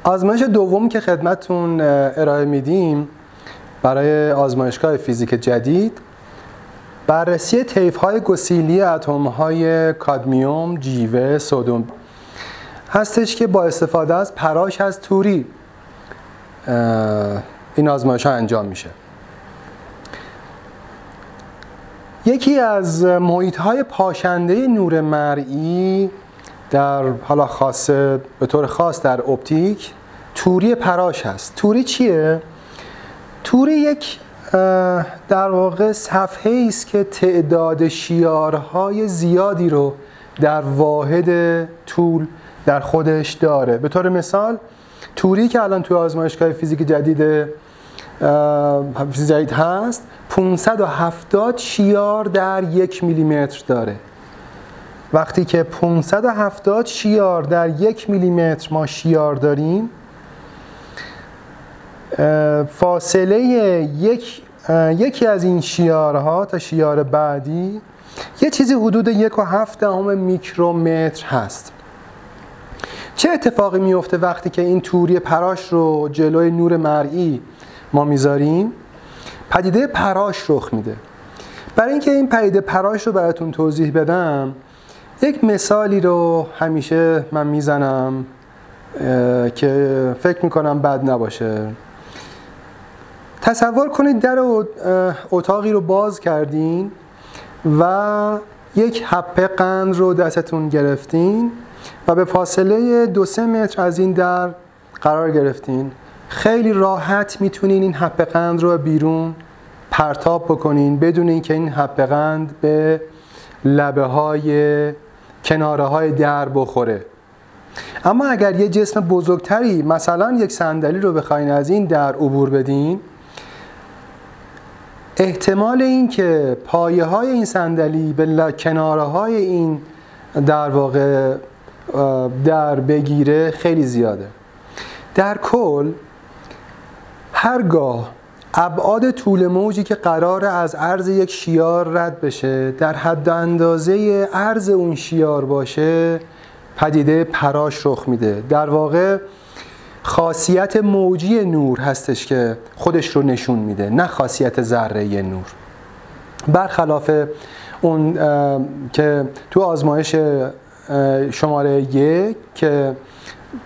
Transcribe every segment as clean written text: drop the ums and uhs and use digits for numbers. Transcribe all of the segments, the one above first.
آزمایش دوم که خدمتتون ارائه میدیم برای آزمایشگاه فیزیک جدید بررسی طیف‌های گسیلی اتم‌های کادمیوم، جیوه، سدیم هستش که با استفاده از پراش از توری این آزمایش‌ها انجام میشه. یکی از محیط‌های پاشنده نور مرئی در حالا خاصه به طور خاص در اپتیک توری پراش هست. توری چیه؟ توری یک در واقع صفحه‌ای است که تعداد شیارهای زیادی رو در واحد طول در خودش داره. به طور مثال توری که الان توی آزمایشگاه فیزیک جدید هست 570 شیار در 1 میلیمتر داره. وقتی که 570 شیار در 1 میلیمتر ما شیار داریم، فاصله یکی از این شیارها تا شیار بعدی یه چیزی حدود 1.7 میکرومتر هست. چه اتفاقی میفته وقتی که این توری پراش رو جلوی نور مرئی ما میذاریم؟ پدیده پراش رخ میده. برای اینکه این پدیده پراش رو براتون توضیح بدم، یک مثالی رو همیشه من میزنم که فکر میکنم بد نباشه. تصور کنید در اتاقی رو باز کردین و یک حبه قند رو دستتون گرفتین و به فاصله 2-3 متر از این در قرار گرفتین. خیلی راحت میتونین این حبه قند رو بیرون پرتاب بکنین بدون اینکه این حبه قند به لبه های کناره های در بخوره. اما اگر یه جسم بزرگتری مثلا یک صندلی رو بخواین از این در عبور بدین، احتمال این که پایه های این صندلی به کناره های این در واقع در بگیره خیلی زیاده. در کل هرگاه ابعاد طول موجی که قراره از عرض یک شیار رد بشه در حد اندازه عرض اون شیار باشه، پدیده پراش رخ میده. در واقع خاصیت موجی نور هستش که خودش رو نشون میده، نه خاصیت ذره نور. برخلاف اون که تو آزمایش شماره 1 که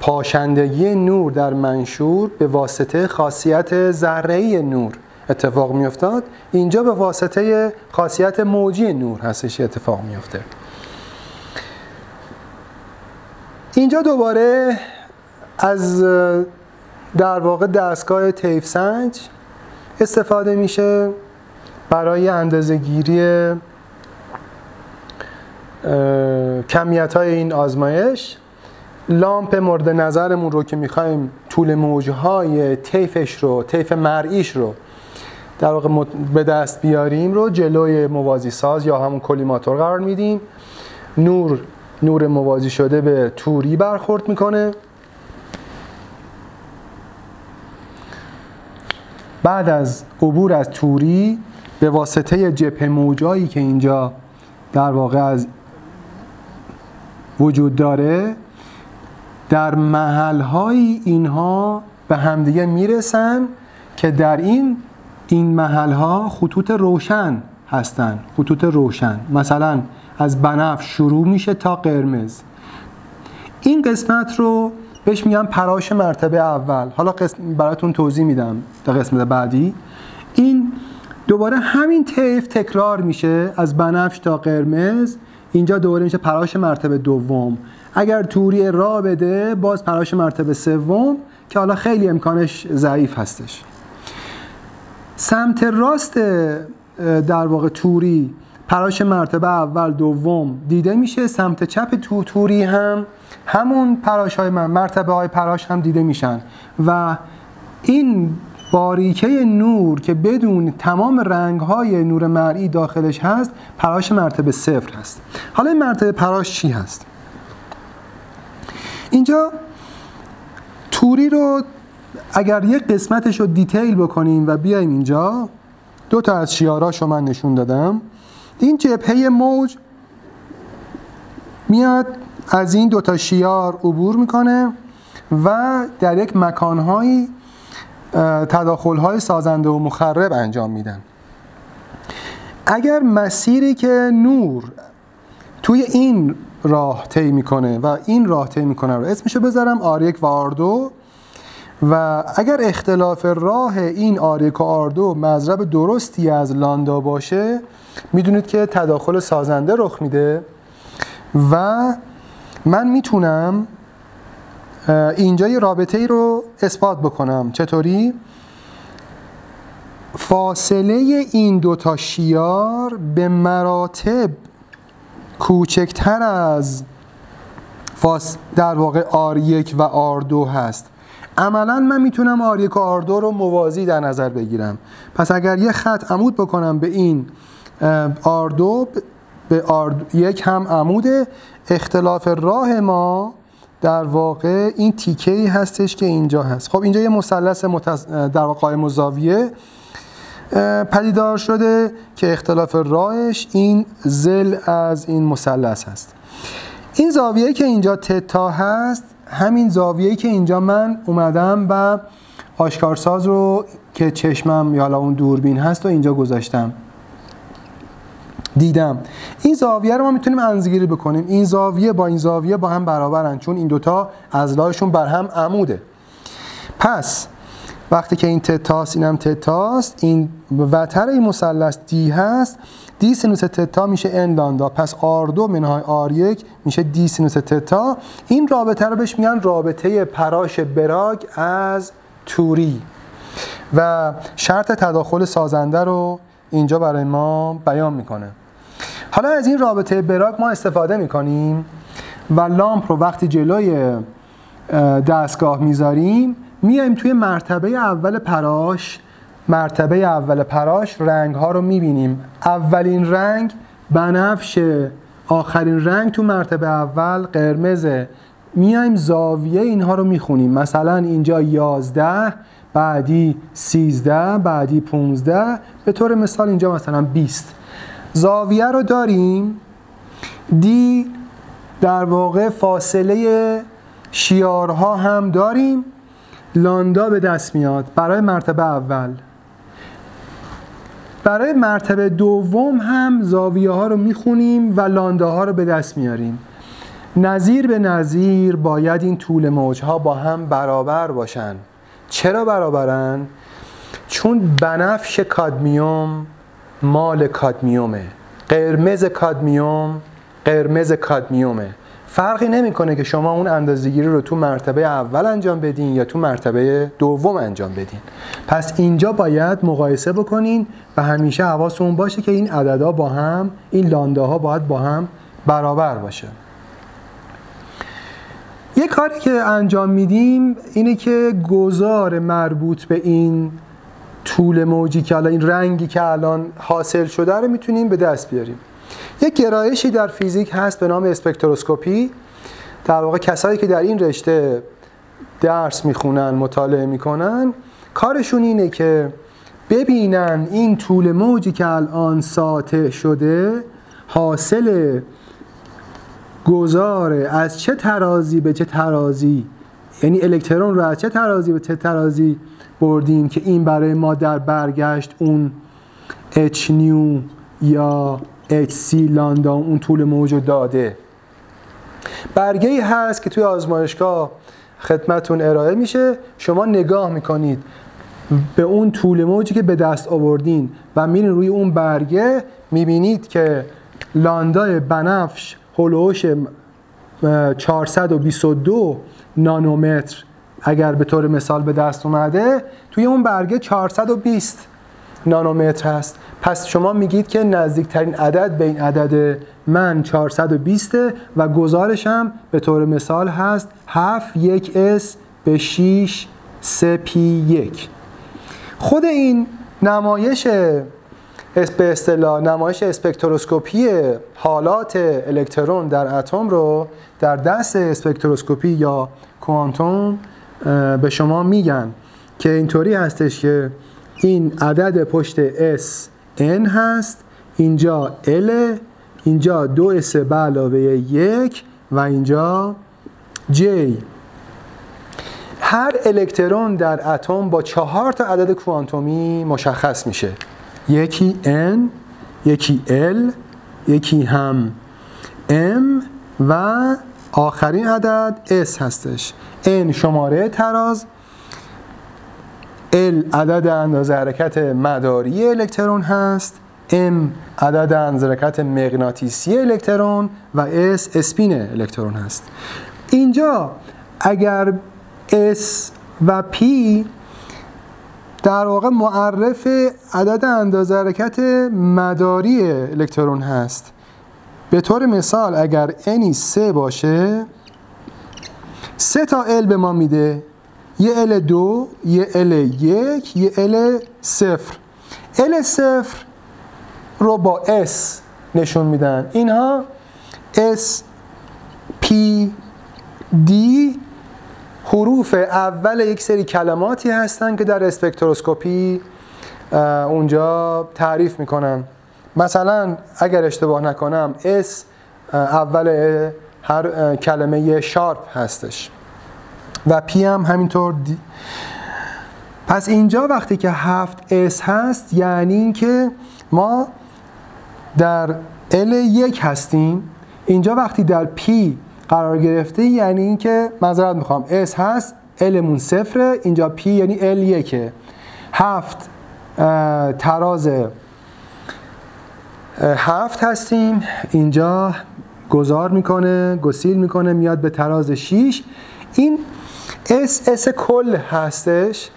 پاشندگی نور در منشور به واسطه خاصیت ذره‌ای نور اتفاق میافتاد، اینجا به واسطه خاصیت موجی نور هستش اتفاق میافته. اینجا دوباره از در واقع دستگاه طیف سنج استفاده میشه برای اندازه‌گیری کمیت‌های این آزمایش. لامپ مورد نظرمون رو که می‌خوایم طول موج‌های طیفش رو، طیف مرئیش رو در واقع به دست بیاریم رو جلوی موازی ساز یا همون کلیماتور قرار میدیم. نور موازی شده به توری برخورد میکنه. بعد از عبور از توری به واسطه جبهه موجایی که اینجا در واقع از وجود داره، در محل‌های اینها به همدیگه میرسن که در این محل‌ها خطوط روشن هستن. خطوط روشن مثلا از بنفش شروع میشه تا قرمز. این قسمت رو بهش میگم پراش مرتبه اول. حالا براتون توضیح میدم در قسمت بعدی. این دوباره همین طیف تکرار میشه از بنفش تا قرمز. اینجا دوباره میشه پراش مرتبه دوم. اگر توری را بده باز پراش مرتبه سوم که حالا خیلی امکانش ضعیف هستش. سمت راست در واقع توری پراش مرتبه اول دوم دیده میشه. سمت چپ توری هم همون پراش های مرتبه های پراش هم دیده میشن و این باریکه نور که بدون تمام رنگ های نور مرئی داخلش هست پراش مرتبه 0 هست. حالا این مرتبه پراش چی هست؟ اینجا توری رو اگر یک قسمتش رو دیتیل بکنیم و بیایم اینجا، دو تا از شیاراشو من نشون دادم. این جبهه موج میاد از این دوتا شیار عبور میکنه و در یک مکانهایی تداخل‌های سازنده و مخرب انجام میدن. اگر مسیری که نور توی این راه طی میکنه و این راه طی میکنه رو اسمشو بذارم R1 و R2 و اگر اختلاف راه این R1 و R2 مضرب درستی از لامدا باشه میدونید که تداخل سازنده رخ میده و من میتونم اینجا یه رابطه ای رو اثبات بکنم. چطوری؟ فاصله این دوتا شیار به مراتب کوچکتر از در واقع R1 و R2 هست. عملا من میتونم R1 و R2 رو موازی در نظر بگیرم. پس اگر یه خط عمود بکنم به این R2 به R1 هم عموده، اختلاف راه ما در واقع این تیکه‌ای هستش که اینجا هست. خب اینجا یه مثلث در واقع قائم الزاویه پدیدار شده که اختلاف راهش این ضلع از این مثلث هست. این زاویه‌ای که اینجا تتا هست همین زاویه‌ای که اینجا من اومدم و آشکارساز رو که چشمم یا اون دوربین هست و اینجا گذاشتم دیدم. این زاویه رو ما میتونیم اندازه‌گیری بکنیم. این زاویه با این زاویه با هم برابرن چون این دوتا اضلاعشون بر هم عموده. پس وقتی که این تتاست اینم تتاست، این وتر این مثلث دی هست، دی سینوس تتا میشه ان لامدا، پس R2 منهای R1 میشه دی سینوس تتا. این رابطه رو بهش میگن رابطه پراش براگ از توری و شرط تداخل سازنده رو اینجا برای ما بیان میکنه. حالا از این رابطه براگ ما استفاده میکنیم و لامپ رو وقتی جلوی دستگاه میذاریم میایم توی مرتبه اول پراش رنگ ها رو میبینیم. اولین رنگ بنفشه، آخرین رنگ تو مرتبه اول قرمزه. میایم زاویه اینها رو میخونیم، مثلا اینجا 11، بعدی 13، بعدی 15، به طور مثال اینجا مثلا 20. زاویه رو داریم. دی در واقع فاصله شیارها هم داریم. لامدا به دست میاد برای مرتبه اول. برای مرتبه دوم هم زاویه ها رو میخونیم و لامدا ها رو به دست میاریم. نظیر به نظیر باید این طول موج ها با هم برابر باشن. چرا برابرن؟ چون بنفش کادمیوم مال کادمیومه، قرمز کادمیوم قرمز کادمیومه. فرقی نمیکنه که شما اون اندازه‌گیری رو تو مرتبه اول انجام بدین یا تو مرتبه دوم انجام بدین. پس اینجا باید مقایسه بکنین و همیشه حواستون باشه که این عددا با هم، این لامداها باید با هم برابر باشه. یه کاری که انجام میدیم اینه که گذار مربوط به این طول موجی که الان این رنگی که الان حاصل شده رو میتونیم به دست بیاریم. یک گرایشی در فیزیک هست به نام اسپکتروسکوپی. در واقع کسایی که در این رشته درس میخونن، مطالعه میکنن، کارشون اینه که ببینن این طول موجی که الان ساطع شده حاصل گذار از چه ترازی به چه ترازی، یعنی الکترون رو از چه ترازی به چه ترازی بردیم که این برای ما در برگشت اون h نیو یا hc لامدا اون طول موج رو داده. برگه‌ای هست که توی آزمایشگاه خدمتون ارائه میشه، شما نگاه میکنید به اون طول موجی که به دست آوردین و میرین روی اون برگه میبینید که لامدای بنفش هولوش 422 نانومتر اگر به طور مثال به دست اومده، توی اون برگه 420 نانومتر هست. پس شما میگید که نزدیکترین عدد به این عدد من 420 و گزارش هم به طور مثال هست 7 1s به 6 3p1. خود این نمایش به اصطلاح نمایش اسپکتروسکوپی حالات الکترون در اتم رو در دست اسپکتروسکوپی یا کوانتوم به شما میگن که اینطوری هستش که این عدد پشت S N هست، اینجا L اینجا 2s به علاوه 1 و اینجا j. هر الکترون در اتم با 4 تا عدد کوانتومی مشخص میشه. یکی n، یکی l، یکی هم m و آخرین عدد s هستش. n شماره تراز، l عدد اندازه حرکت مداری الکترون هست، m عدد اندازه حرکت مغناطیسی الکترون و s اسپین الکترون هست. اینجا اگر s و p در واقع معرف عدد اندازه حرکت مداری الکترون هست. به طور مثال اگر n 3 باشه 3 تا l به ما میده، یه L2، یه L1، یه L0. L0 رو با S نشون میدن. اینها S، P، D حروف اول یک سری کلماتی هستن که در اسپکتروسکوپی اونجا تعریف میکنن. مثلا اگر اشتباه نکنم S اول هر کلمه شارپ هستش و پی هم همینطور پس اینجا وقتی که 7S هست یعنی این که ما در L1 هستیم. اینجا وقتی در P قرار گرفته یعنی این که معذرت میخوام S هست، Lمون 0، اینجا P یعنی L1. 7 تراز 7 هستیم، اینجا گذار میکنه، گسیل میکنه میاد به تراز 6. این اس کل هستش.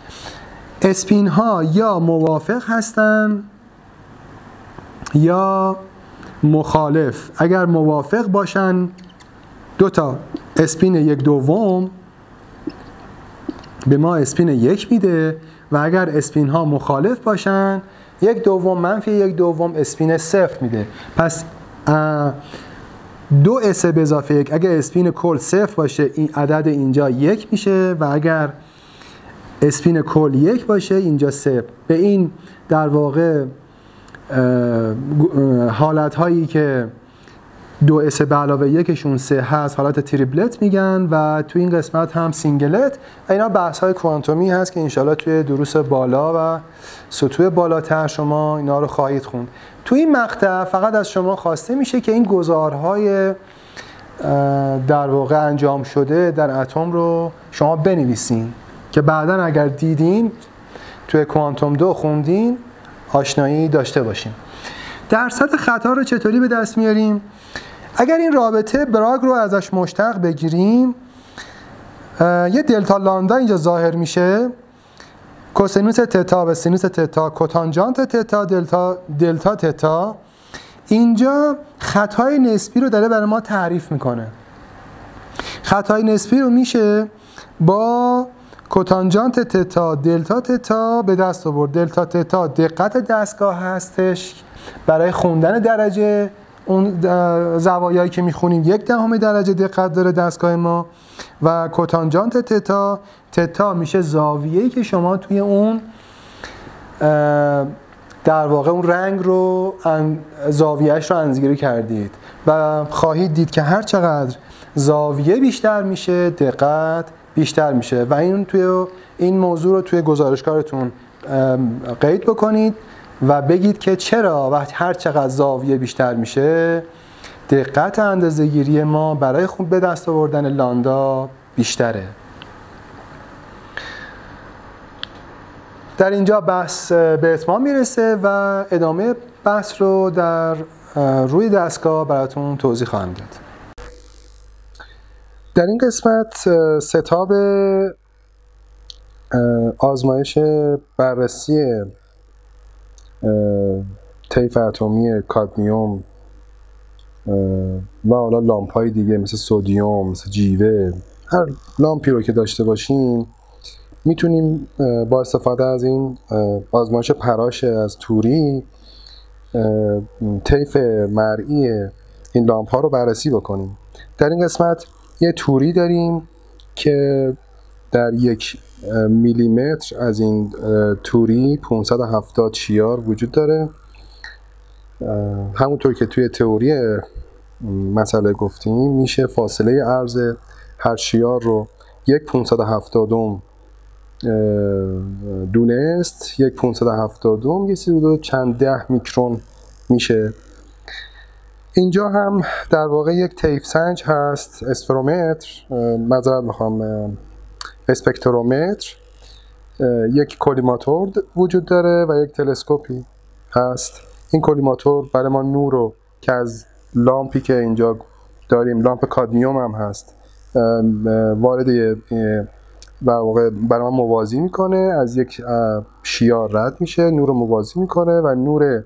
اسپین ها یا موافق هستن یا مخالف. اگر موافق باشن 2 تا اسپین 1/2 به ما اسپین 1 میده و اگر اسپین ها مخالف باشن 1/2 منفی 1/2 اسپین 0 میده. پس 2s به اضافه 1 اگر اسپین کل 0 باشه این عدد اینجا 1 میشه و اگر اسپین کل 1 باشه اینجا 0. به این در واقع حالت هایی که 2s به علاوه 1 شون 3 هست حالت تریپلت میگن و تو این قسمت هم سینگلت. اینا بحث های کوانتومی هست که انشالله توی دروس بالا و سطوح بالاتر شما اینا رو خواهید خوند. تو این مقطع فقط از شما خواسته میشه که این گزارهای در واقع انجام شده در اتم رو شما بنویسین که بعداً اگر دیدین توی کوانتوم 2 خوندین آشنایی داشته باشین. درصد خطا رو چطوری به دست میاریم؟ اگر این رابطه براگ رو ازش مشتق بگیریم یه دلتا لامدا اینجا ظاهر میشه، کوسینوس تتا به سینوس تتا، کوتانجانت تتا دلتا تتا. اینجا خطای نسبی رو داره برای ما تعریف میکنه. خطای نسبی رو میشه با کوتانجانت تتا دلتا تتا به دست آورد. دلتا تتا دقت دستگاه هستش برای خوندن درجه، اون زوایایی که میخونیم 1/10 درجه دقت داره دستگاه ما و کوتانجانت تتا میشه زاویه‌ای که شما توی اون در واقع اون رنگ رو زاویه‌اش رو اندازه‌گیری کردید و خواهید دید که هر چقدر زاویه بیشتر میشه دقت بیشتر میشه و این موضوع رو توی گزارشکارتون قید بکنید و بگید که چرا وقتی هر چقدر زاویه بیشتر میشه دقت اندازه‌گیری ما برای خوب به دست آوردن لامدا بیشتره. در اینجا بحث به اتمام میرسه و ادامه بحث رو در روی دستگاه براتون توضیح خواهم داد. در این قسمت ستاب آزمایش بررسی طیف اتمی کادمیوم و حالا لامپ‌های دیگه مثل سدیم، مثل جیوه، هر لامپی رو که داشته باشیم میتونیم با استفاده از این آزمایش پراش از توری طیف مرئی این لامپ ها رو بررسی بکنیم. در این قسمت یه توری داریم که در 1 میلیمتر از این توری 570 شیار وجود داره همونطور که توی تئوری مسئله گفتیم میشه فاصله عرض هر شیار رو 1/570 دونست. 1/570 یه چیزی چند ده میکرون میشه. اینجا هم در واقع یک طیف سنج هست، اسفرومتر، معذرت میخوام، اسپکترومتر، یک کلیماتور وجود داره و یک تلسکوپی هست. این کلیماتور برای ما نور رو که از لامپی که اینجا داریم، لامپ کادمیوم هم هست، وارد در واقع برای ما موازی میکنه، از یک شیار رد میشه، نور رو موازی میکنه و نور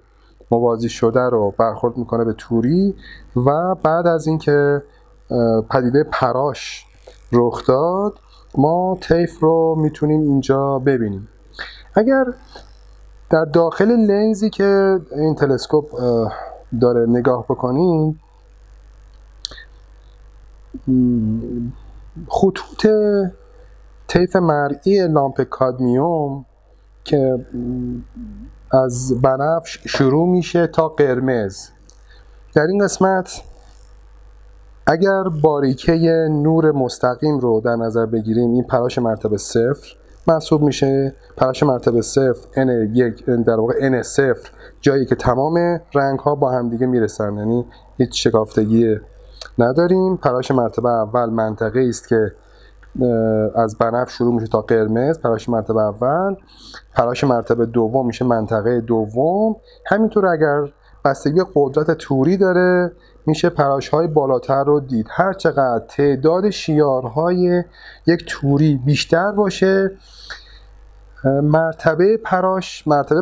موازی شده رو برخورد میکنه به توری و بعد از اینکه پدیده پراش رخ داد ما طیف رو میتونیم اینجا ببینیم. اگر در داخل لنزی که این تلسکوپ داره نگاه بکنید، خطوط طیف مرئی لامپ کادمیوم که از بنفش شروع میشه تا قرمز، در این قسمت اگر باریکه نور مستقیم رو در نظر بگیریم، این پراش مرتبه 0 محسوب میشه. پراش مرتبه 0 n1 در واقع n0 جایی که تمام رنگ ها با هم دیگه میرسن، یعنی هیچ شکافتگی نداریم. پراش مرتبه اول منطقه است که از بنفش شروع میشه تا قرمز، پراش مرتبه اول. پراش مرتبه دوم میشه منطقه دوم. همینطور اگر بستگی قدرت توری داره میشه پراش های بالاتر رو دید. هر چقدر تعداد شیارهای یک توری بیشتر باشه، مرتبه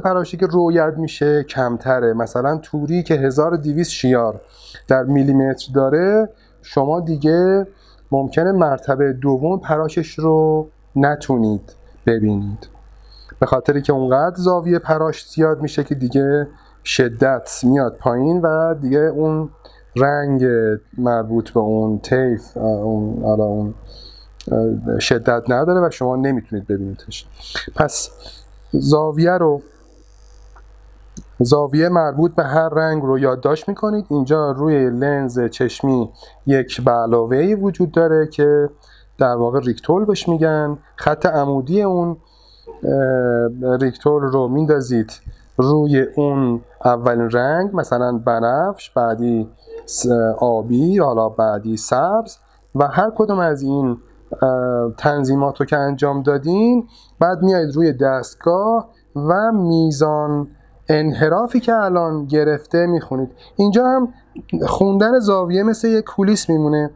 پراشی که رویت میشه کمتره. مثلا توری که 1200 شیار در میلیمتر داره، شما دیگه ممکنه مرتبه دوم پراشش رو نتونید ببینید، به خاطری که اونقدر زاویه پراش زیاد میشه که دیگه شدت میاد پایین و دیگه اون رنگ مربوط به اون طیف اون شدت نداره و شما نمیتونید ببینیدش. پس زاویه مربوط به هر رنگ رو یادداشت میکنید. اینجا روی لنز چشمی یک به علاوه‌ای وجود داره که در واقع ریکتول بهش میگن. خط عمودی اون ریکتول رو میندازید روی اون اولین رنگ، مثلا بنفش، بعدی آبی، حالا بعدی سبز، و هر کدوم از این تنظیمات رو که انجام دادین بعد میایید روی دستگاه و میزان انحرافی که الان گرفته میخونید. اینجا هم خوندن زاویه مثل یک کولیس میمونه.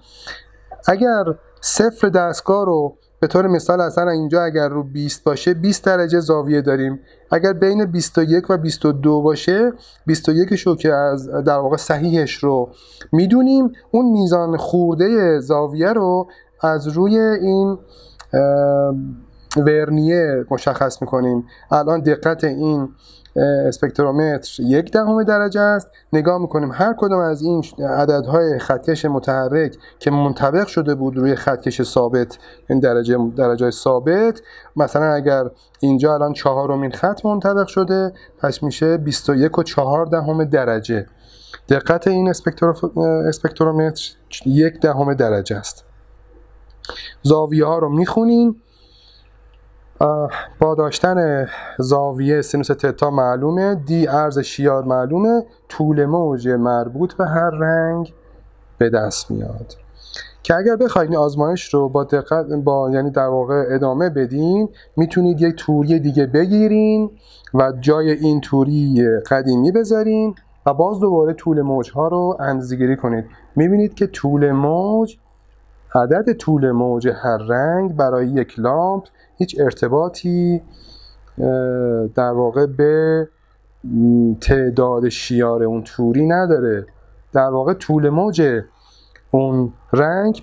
اگر صفر دستگاه رو به طور مثال اصلا اینجا اگر رو 20 باشه 20 درجه زاویه داریم. اگر بین 21 و 22 باشه 21 شو که از در واقع صحیحش رو میدونیم، اون میزان خورده زاویه رو از روی این ورنیه مشخص میکنیم. الان دقت این اسپکترومتر 1/10 درجه است. نگاه میکنیم هر کدام از این عددهای خطکش متحرک که منطبق شده بود روی خطکش ثابت، این درجه ثابت، مثلا اگر اینجا الان 4مین خط منطبق شده پس میشه 21.4 درجه. دقت این اسپکترومتر 1/10 درجه است. زاویه ها رو میخونیم. با داشتن زاویه سینوس تتا معلومه، دی عرض شیار معلومه، طول موج مربوط به هر رنگ به دست میاد که اگر بخواید این آزمایش رو با دقت یعنی در واقع ادامه بدین، میتونید یک توری دیگه بگیرین و جای این توری قدیمی بذارین و باز دوباره طول موج ها رو اندازه‌گیری کنید. میبینید که عدد طول موج هر رنگ برای یک لامپ هیچ ارتباطی در واقع به تعداد شیار اون توری نداره. در واقع طول موج اون رنگ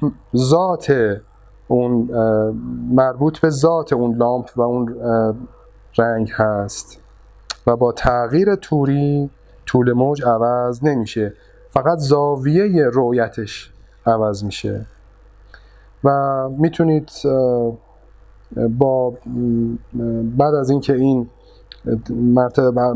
مربوط به ذات اون لامپ و اون رنگ هست و با تغییر توری طول موج عوض نمیشه، فقط زاویه رؤیتش عوض میشه. و میتونید بعد از اینکه این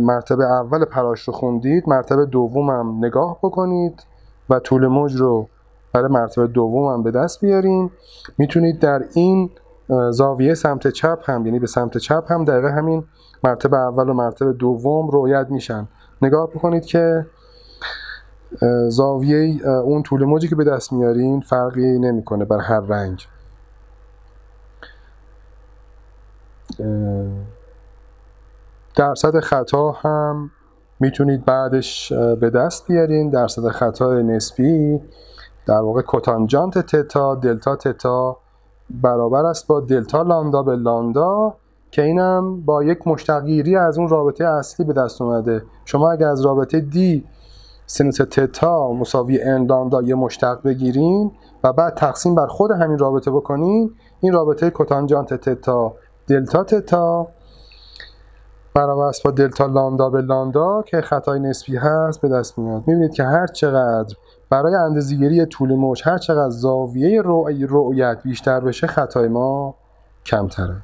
مرتبه اول پراش رو خوندید، مرتبه دومم نگاه بکنید و طول موج رو برای مرتبه دومم به دست بیارین. میتونید در این زاویه سمت چپ هم، یعنی به سمت چپ هم دقیقه همین مرتبه اول و مرتبه دوم رؤیت میشن. نگاه بکنید که زاویه اون طول موجی که به دست میارین فرقی نمیکنه بر هر رنگ. درصد خطا هم میتونید بعدش به دست بیارین. درصد خطای نسبی در واقع کوتانجانت تتا دلتا تتا برابر است با دلتا لامدا به لامدا، که اینم با یک مشتقگیری از اون رابطه اصلی به دست اومده. شما اگر از رابطه دی سینوس تتا مساوی ان لامدا یه مشتق بگیرین و بعد تقسیم بر خود همین رابطه بکنین، این رابطه کوتانجانت تتا دلتا تتا برابر است با دلتا لامدا به لامدا که خطای نسبی هست به دست میاد. میبینید که هر چقدر برای اندازه‌گیری طول موج هر چقدر زاویه رؤیت بیشتر بشه خطای ما کمتره.